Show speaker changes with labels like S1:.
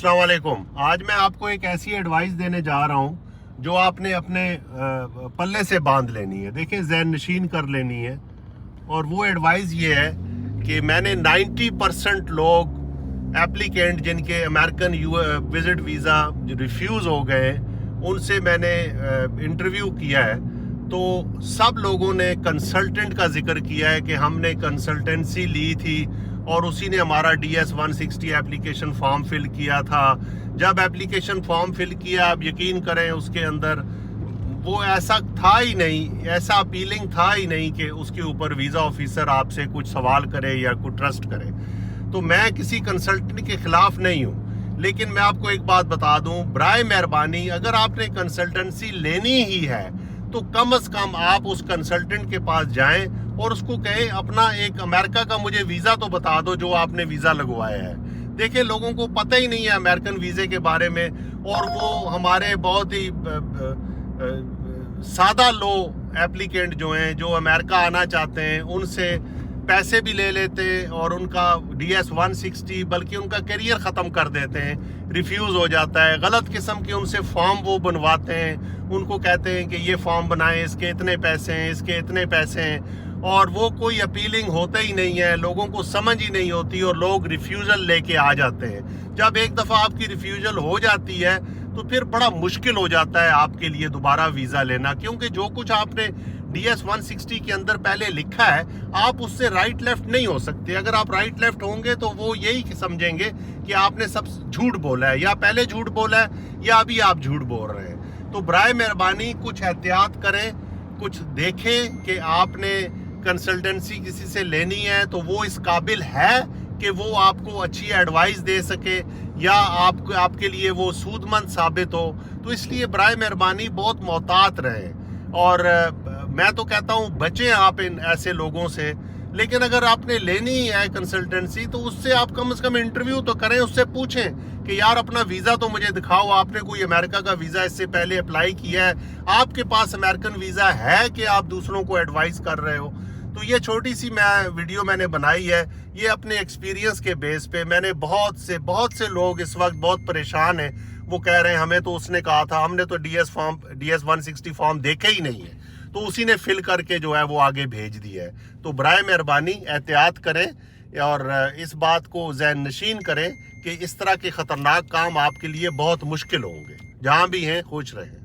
S1: अस्सलाम वालेकुम। आज मैं आपको एक ऐसी एडवाइस देने जा रहा हूँ जो आपने अपने पल्ले से बांध लेनी है। देखिए, ज़हन नशीन कर लेनी है। और वो एडवाइस ये है कि मैंने 90% लोग एप्लीकेंट जिनके अमेरिकन विजिट वीज़ा रिफ्यूज़ हो गए, उनसे मैंने इंटरव्यू किया है। तो सब लोगों ने कंसल्टेंट का जिक्र किया है कि हमने कंसल्टेंसी ली थी और उसी ने हमारा DS 160 एप्लीकेशन फॉर्म फिल किया था। जब एप्लीकेशन फॉर्म फिल किया, आप यकीन करें उसके अंदर वो ऐसा था ही नहीं, ऐसा अपीलिंग था ही नहीं कि उसके ऊपर वीज़ा ऑफिसर आपसे कुछ सवाल करे या कुछ ट्रस्ट करे। तो मैं किसी कंसल्टेंट के खिलाफ नहीं हूँ, लेकिन मैं आपको एक बात बता दूँ, बराए मेहरबानी अगर आपने कंसल्टेंसी लेनी ही है तो कम से कम आप उस कंसल्टेंट के पास जाएं और उसको कहें अपना एक अमेरिका का मुझे वीज़ा तो बता दो जो आपने वीज़ा लगवाया है। देखिए, लोगों को पता ही नहीं है अमेरिकन वीज़े के बारे में, और वो हमारे बहुत ही सादा लो एप्लीकेंट जो हैं, जो अमेरिका आना चाहते हैं, उनसे पैसे भी ले लेते हैं और उनका DS 160 बल्कि उनका करियर ख़त्म कर देते हैं, रिफ्यूज़ हो जाता है। गलत किस्म के उनसे फॉर्म वो बनवाते हैं, उनको कहते हैं कि ये फॉर्म बनाएं, इसके इतने पैसे हैं, इसके इतने पैसे हैं, और वो कोई अपीलिंग होता ही नहीं है, लोगों को समझ ही नहीं होती और लोग रिफ्यूज़ल लेके आ जाते हैं। जब एक दफ़ा आपकी रिफ्यूज़ल हो जाती है तो फिर बड़ा मुश्किल हो जाता है आपके लिए दोबारा वीज़ा लेना, क्योंकि जो कुछ आपने DS 160 के अंदर पहले लिखा है, आप उससे राइट लेफ्ट नहीं हो सकते। अगर आप राइट लेफ्ट होंगे तो वो यही समझेंगे कि आपने सब झूठ बोला है, या पहले झूठ बोला है या अभी आप झूठ बोल रहे हैं। तो बराए मेहरबानी कुछ एहतियात करें, कुछ देखें कि आपने कंसल्टेंसी किसी से लेनी है तो वो इस काबिल है कि वो आपको अच्छी एडवाइस दे सके या आपके लिए वो सूदमंद साबित हो। तो इसलिए बराए मेहरबानी बहुत मोहतात रहें, और मैं तो कहता हूँ बचें आप इन ऐसे लोगों से। लेकिन अगर आपने लेनी है कंसल्टेंसी तो उससे आप कम से कम इंटरव्यू तो करें, उससे पूछें कि यार अपना वीज़ा तो मुझे दिखाओ, आपने कोई अमेरिका का वीज़ा इससे पहले अप्लाई किया है, आपके पास अमेरिकन वीज़ा है कि आप दूसरों को एडवाइस कर रहे हो। तो ये छोटी सी वीडियो मैंने बनाई है, ये अपने एक्सपीरियंस के बेस पे। मैंने बहुत से लोग इस वक्त बहुत परेशान हैं, वो कह रहे हैं हमें तो उसने कहा था, हमने तो DS 160 फॉर्म देखे ही नहीं है, तो उसी ने फिल करके जो है वो आगे भेज दिया है। तो बराए मेहरबानी एहतियात करें और इस बात को ज़हन नशीन करें कि इस तरह के ख़तरनाक काम आपके लिए बहुत मुश्किल होंगे। जहाँ भी हैं खुश रहें।